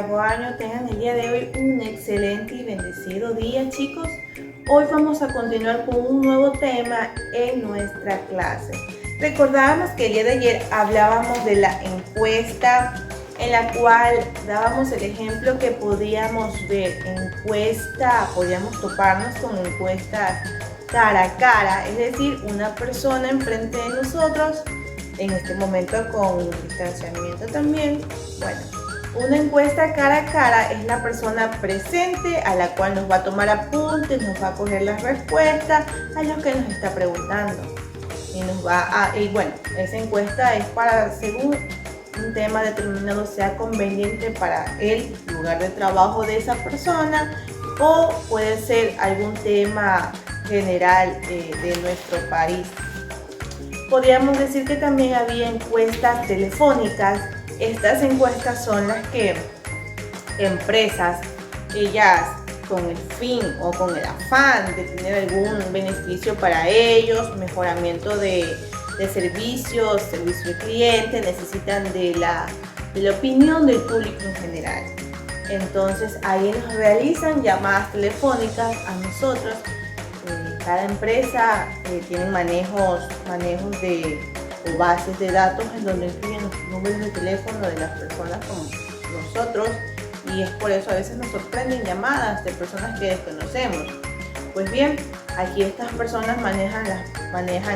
octavo año tengan el día de hoy un excelente y bendecido día, chicos. Hoy vamos a continuar con un nuevo tema en nuestra clase. Recordábamos que el día de ayer hablábamos de la encuesta en la cual dábamos el ejemplo que podíamos ver podíamos toparnos con encuestas cara a cara, es decir, una persona enfrente de nosotros, en este momento con distanciamiento también. Bueno, una encuesta cara a cara es la persona presente a la cual nos va a tomar apuntes, nos va a coger las respuestas a lo que nos está preguntando. Y bueno, esa encuesta es para, según un tema determinado, sea conveniente para el lugar de trabajo de esa persona o puede ser algún tema general de nuestro país. Podríamos decir que también había encuestas telefónicas. Estas encuestas son las que empresas, ellas con el fin o con el afán de tener algún beneficio para ellos, mejoramiento de servicio de cliente, necesitan de la opinión del público en general. Entonces ahí nos realizan llamadas telefónicas a nosotros. Cada empresa tiene manejos o bases de datos en donde incluyen los números de teléfono de las personas como nosotros, y es por eso a veces nos sorprenden llamadas de personas que desconocemos. Pues bien, aquí estas personas manejan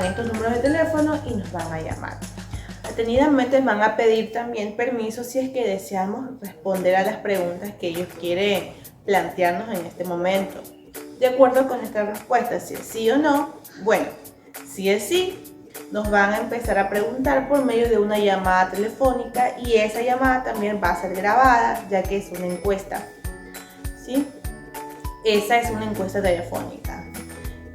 estos números de teléfono y nos van a llamar. Detenidamente van a pedir también permiso si es que deseamos responder a las preguntas que ellos quieren plantearnos en este momento. De acuerdo con esta respuesta, si es sí o no, bueno, si es sí, nos van a empezar a preguntar por medio de una llamada telefónica, y esa llamada también va a ser grabada, ya que es una encuesta, ¿sí? Esa es una encuesta telefónica.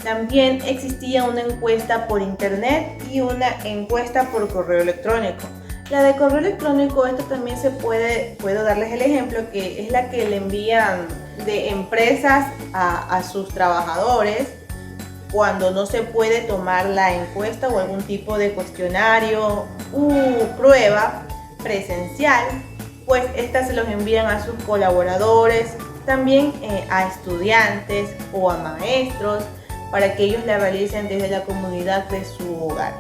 También existía una encuesta por internet y una encuesta por correo electrónico. La de correo electrónico, esto también puedo darles el ejemplo, que es la que le envían de empresas a sus trabajadores cuando no se puede tomar la encuesta o algún tipo de cuestionario u prueba presencial, pues estas se los envían a sus colaboradores, también a estudiantes o a maestros, para que ellos la realicen desde la comunidad de su hogar.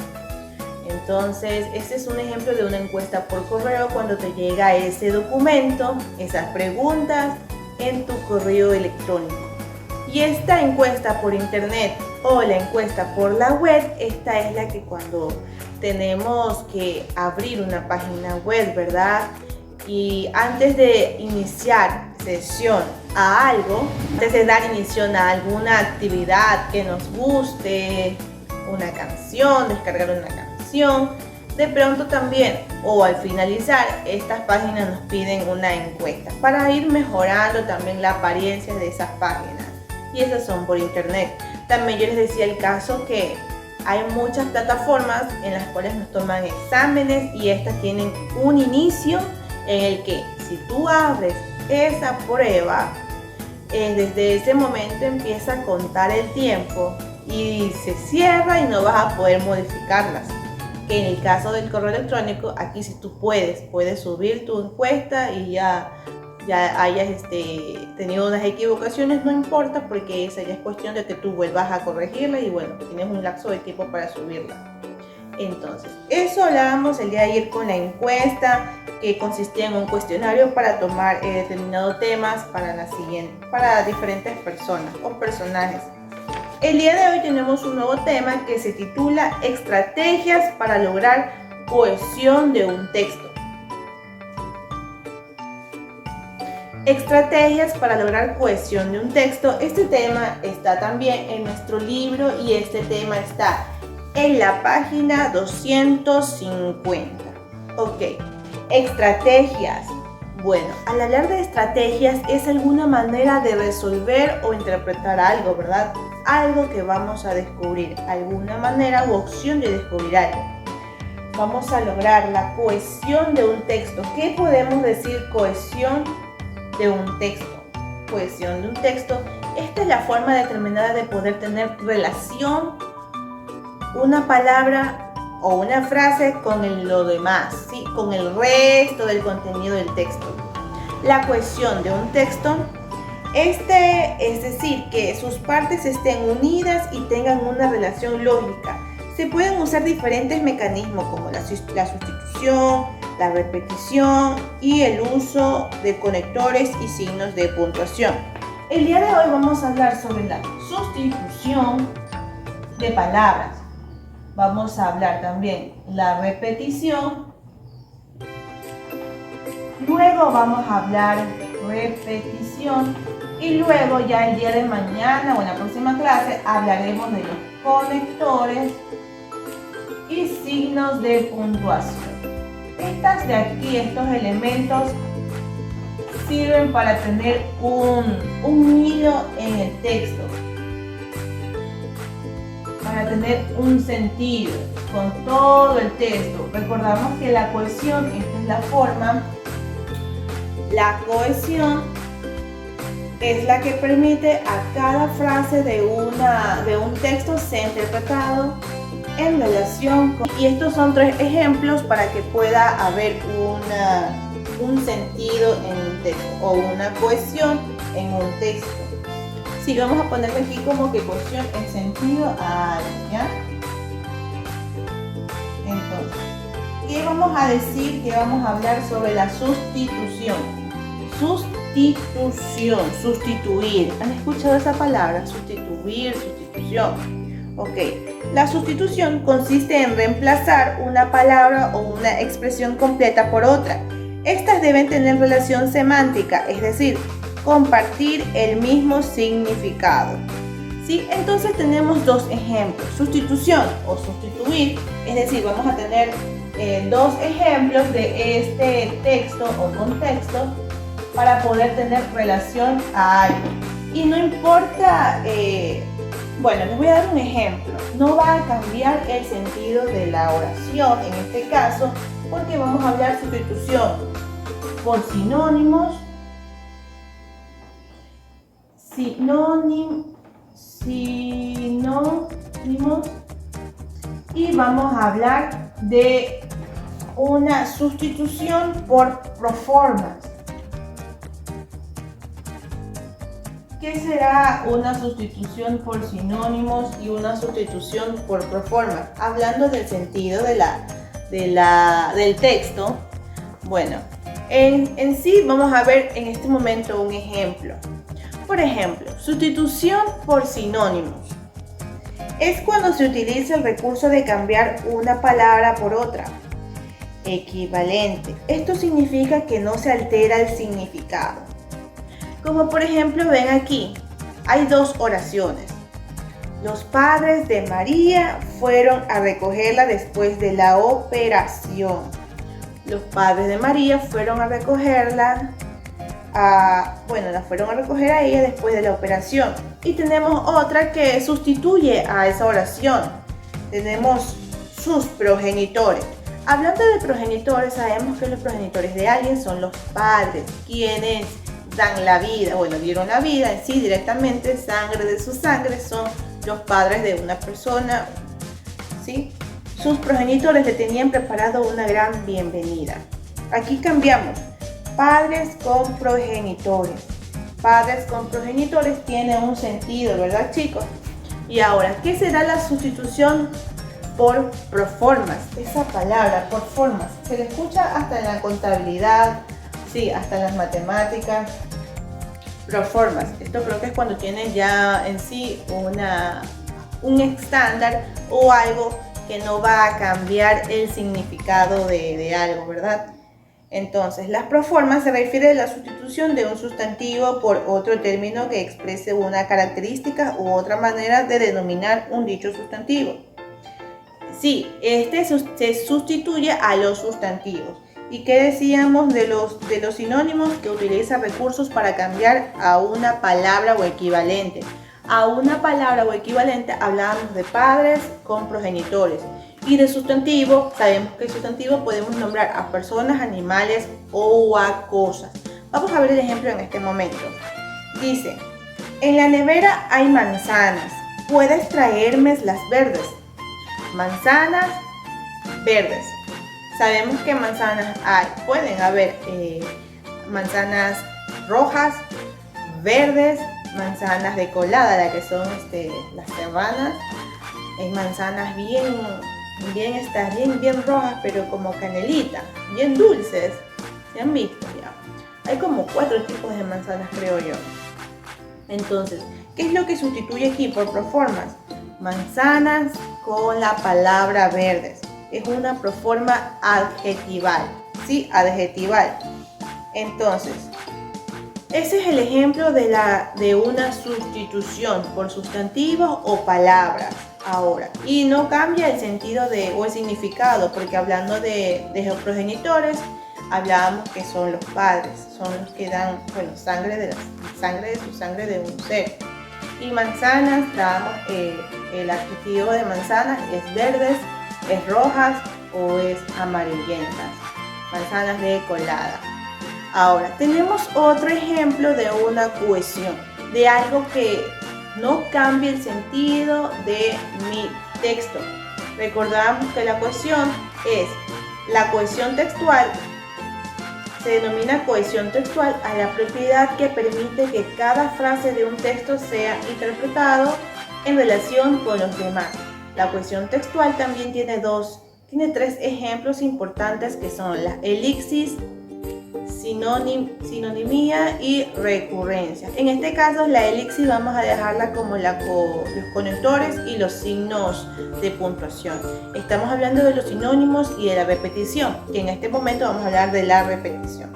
Entonces, este es un ejemplo de una encuesta por correo, cuando te llega ese documento, esas preguntas en tu correo electrónico. Y esta encuesta por internet o la encuesta por la web, esta es la que cuando tenemos que abrir una página web, ¿verdad? Y antes de iniciar sesión a algo, antes de dar inicio a alguna actividad que nos guste, una canción, descargar una canción, de pronto también o al finalizar estas páginas nos piden una encuesta para ir mejorando también la apariencia de esas páginas, y esas son por internet. También yo les decía el caso que hay muchas plataformas en las cuales nos toman exámenes, y estas tienen un inicio en el que si tú abres esa prueba, desde ese momento empieza a contar el tiempo y se cierra y no vas a poder modificarlas. En el caso del correo electrónico, aquí sí tú puedes subir tu encuesta y ya hayas tenido unas equivocaciones, no importa, porque esa ya es cuestión de que tú vuelvas a corregirla y bueno, tienes un lapso de tiempo para subirla. Entonces, eso hablábamos el día de ayer con la encuesta, que consistía en un cuestionario para tomar determinados temas para diferentes personas o personajes. El día de hoy tenemos un nuevo tema que se titula Estrategias para lograr cohesión de un texto. Estrategias para lograr cohesión de un texto. Este tema está también en nuestro libro y este tema está en la página 250. Ok, estrategias. Bueno, al hablar de estrategias es alguna manera de resolver o interpretar algo, ¿verdad? Algo que vamos a descubrir, alguna manera u opción de descubrir algo. Vamos a lograr la cohesión de un texto. ¿Qué podemos decir cohesión de un texto? Cohesión de un texto, esta es la forma determinada de poder tener relación una palabra o una frase con lo demás, ¿sí? Con el resto del contenido del texto. La cohesión de un texto, es decir, que sus partes estén unidas y tengan una relación lógica. Se pueden usar diferentes mecanismos como la sustitución, la repetición y el uso de conectores y signos de puntuación. El día de hoy vamos a hablar sobre la sustitución de palabras. Vamos a hablar también la repetición. Luego vamos a hablar repetición y luego ya el día de mañana o en la próxima clase hablaremos de los conectores y signos de puntuación. Estas de aquí, estos elementos sirven para tener un hilo en el texto, para tener un sentido con todo el texto. Recordamos que la cohesión, esta es la forma. La cohesión es la que permite a cada frase de un texto ser interpretado en relación con... Y estos son 3 ejemplos para que pueda haber un sentido en un texto o una cohesión en un texto. Sí, vamos a ponerle aquí como que cohesión en sentido a algo, ¿ya? Entonces, ¿qué vamos a decir? Que vamos a hablar sobre la sustitución. Sustitución, sustituir. ¿Han escuchado esa palabra? Sustituir, sustitución. Ok. La sustitución consiste en reemplazar una palabra o una expresión completa por otra. Estas deben tener relación semántica, es decir, compartir el mismo significado. ¿Sí? Entonces tenemos 2 ejemplos. Sustitución o sustituir, es decir, vamos a tener 2 ejemplos de este texto o contexto para poder tener relación a algo. Y no importa, bueno, les voy a dar un ejemplo. No va a cambiar el sentido de la oración en este caso, porque vamos a hablar sustitución por sinónimos, y vamos a hablar de una sustitución por proformas. ¿Qué será una sustitución por sinónimos y una sustitución por proformas? Hablando del sentido del texto, bueno, en sí vamos a ver en este momento un ejemplo. Por ejemplo, sustitución por sinónimos. Es cuando se utiliza el recurso de cambiar una palabra por otra. Equivalente. Esto significa que no se altera el significado. Como por ejemplo, ven aquí, hay 2 oraciones. Los padres de María fueron a recogerla después de la operación. Los padres de María fueron a recogerla, la fueron a recoger a ella después de la operación. Y tenemos otra que sustituye a esa oración. Tenemos sus progenitores. Hablando de progenitores, sabemos que los progenitores de alguien son los padres, quienes dan la vida, dieron la vida en sí directamente, sangre de su sangre, son los padres de una persona, ¿sí? Sus progenitores le tenían preparado una gran bienvenida. Aquí cambiamos, padres con progenitores. Padres con progenitores tiene un sentido, ¿verdad, chicos? Y ahora, ¿qué será la sustitución por proformas? Esa palabra, proformas, se le escucha hasta en la contabilidad, sí, hasta en las matemáticas. Proformas, esto creo que es cuando tienen ya en sí un estándar o algo que no va a cambiar el significado de algo, ¿verdad? Entonces, las proformas se refiere a la sustitución de un sustantivo por otro término que exprese una característica u otra manera de denominar un dicho sustantivo. Sí, se sustituye a los sustantivos. ¿Y qué decíamos de los sinónimos? Que utiliza recursos para cambiar a una palabra o equivalente. A una palabra o equivalente hablábamos de padres con progenitores. Y de sustantivo, sabemos que el sustantivo podemos nombrar a personas, animales o a cosas. Vamos a ver el ejemplo en este momento. Dice, en la nevera hay manzanas. ¿Puedes traerme las verdes? Manzanas verdes. Sabemos que manzanas hay, pueden haber manzanas rojas, verdes, manzanas de colada, la que son las serranas. Hay manzanas bien rojas, pero como canelita, bien dulces. ¿Se han visto ya? Hay como 4 tipos de manzanas, creo yo. Entonces, ¿qué es lo que sustituye aquí por proformas? Manzanas con la palabra verdes. Es una proforma adjetival, ¿sí? Adjetival. Entonces, ese es el ejemplo de una sustitución por sustantivos o palabras. Ahora, y no cambia el sentido o el significado, porque hablando de los progenitores, hablábamos que son los padres, son los que dan, sangre de su sangre de un ser. Y manzanas, damos el adjetivo de manzanas, es verdes, es rojas o es amarillentas. Manzanas de colada. Ahora, tenemos otro ejemplo de una cohesión, de algo que no cambia el sentido de mi texto. Recordamos que la cohesión es la cohesión textual. Se denomina cohesión textual a la propiedad que permite que cada frase de un texto sea interpretado en relación con los demás. La cohesión textual también tiene 3 ejemplos importantes, que son la elipsis, sinonimía y recurrencia. En este caso, la elipsis vamos a dejarla como los conectores y los signos de puntuación. Estamos hablando de los sinónimos y de la repetición, que en este momento vamos a hablar de la repetición.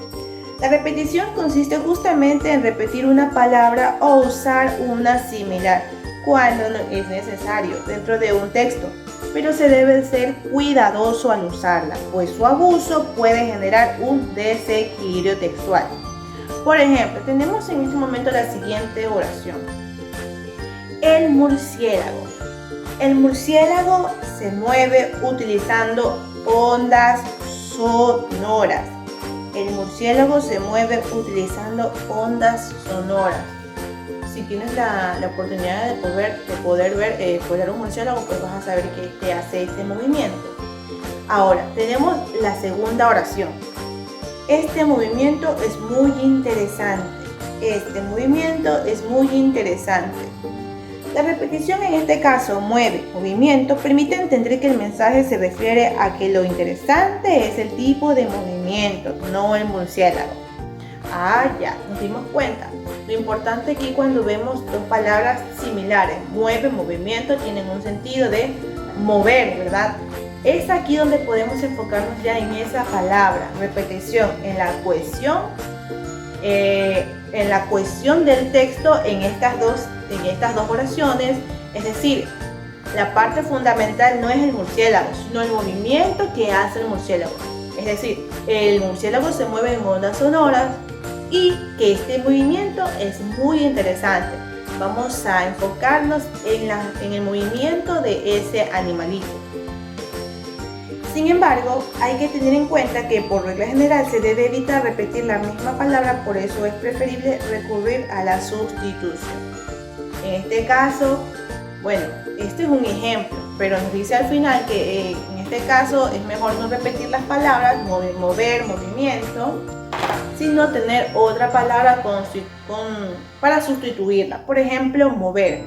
La repetición consiste justamente en repetir una palabra o usar una similar cuando es necesario dentro de un texto, pero se debe ser cuidadoso al usarla, pues su abuso puede generar un desequilibrio textual. Por ejemplo, tenemos en este momento la siguiente oración. El murciélago. El murciélago se mueve utilizando ondas sonoras. El murciélago se mueve utilizando ondas sonoras. Si tienes la oportunidad de poder ver volar un murciélago, pues vas a saber que hace este movimiento. Ahora, tenemos la segunda oración. Este movimiento es muy interesante. Este movimiento es muy interesante. La repetición en este caso, mueve, movimiento, permite entender que el mensaje se refiere a que lo interesante es el tipo de movimiento, no el murciélago. Ya, nos dimos cuenta. Lo importante aquí cuando vemos 2 palabras similares, mueve, movimiento, tienen un sentido de mover, ¿verdad? Es aquí donde podemos enfocarnos ya en esa palabra, repetición, en la cohesión del texto en estas dos oraciones. Es decir, la parte fundamental no es el murciélago, sino el movimiento que hace el murciélago. Es decir, el murciélago se mueve en ondas sonoras y que este movimiento es muy interesante. Vamos a enfocarnos en el movimiento de ese animalito. Sin embargo, hay que tener en cuenta que por regla general se debe evitar repetir la misma palabra, por eso es preferible recurrir a la sustitución. En este caso, este es un ejemplo, pero nos dice al final que en este caso es mejor no repetir las palabras, mover, movimiento, sino tener otra palabra para sustituirla. Por ejemplo, mover,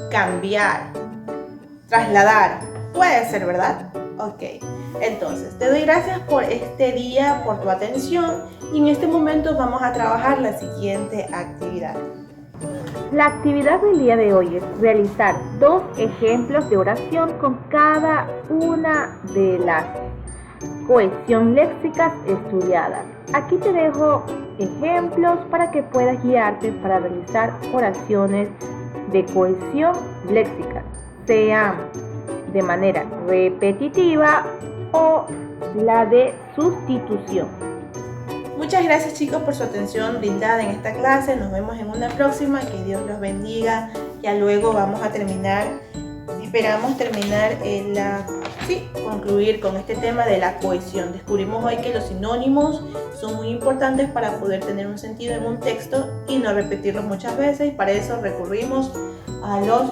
cambiar, trasladar. Puede ser, ¿verdad? Ok, entonces te doy gracias por este día, por tu atención, y en este momento vamos a trabajar la siguiente actividad. La actividad del día de hoy es realizar 2 ejemplos de oración con cada una de las cohesión léxicas estudiadas. Aquí te dejo ejemplos para que puedas guiarte para realizar oraciones de cohesión léxica, sean de manera repetitiva o la de sustitución. Muchas gracias, chicos, por su atención brindada en esta clase. Nos vemos en una próxima. Que Dios los bendiga. Ya luego vamos a terminar. Esperamos concluir con este tema de la cohesión. Descubrimos hoy que los sinónimos son muy importantes para poder tener un sentido en un texto y no repetirlos muchas veces. Y para eso recurrimos a los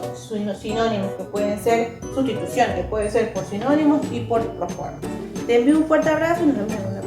sinónimos, que pueden ser sustitución, que puede ser por sinónimos y por proformas. Te envío un fuerte abrazo y nos vemos en una próxima.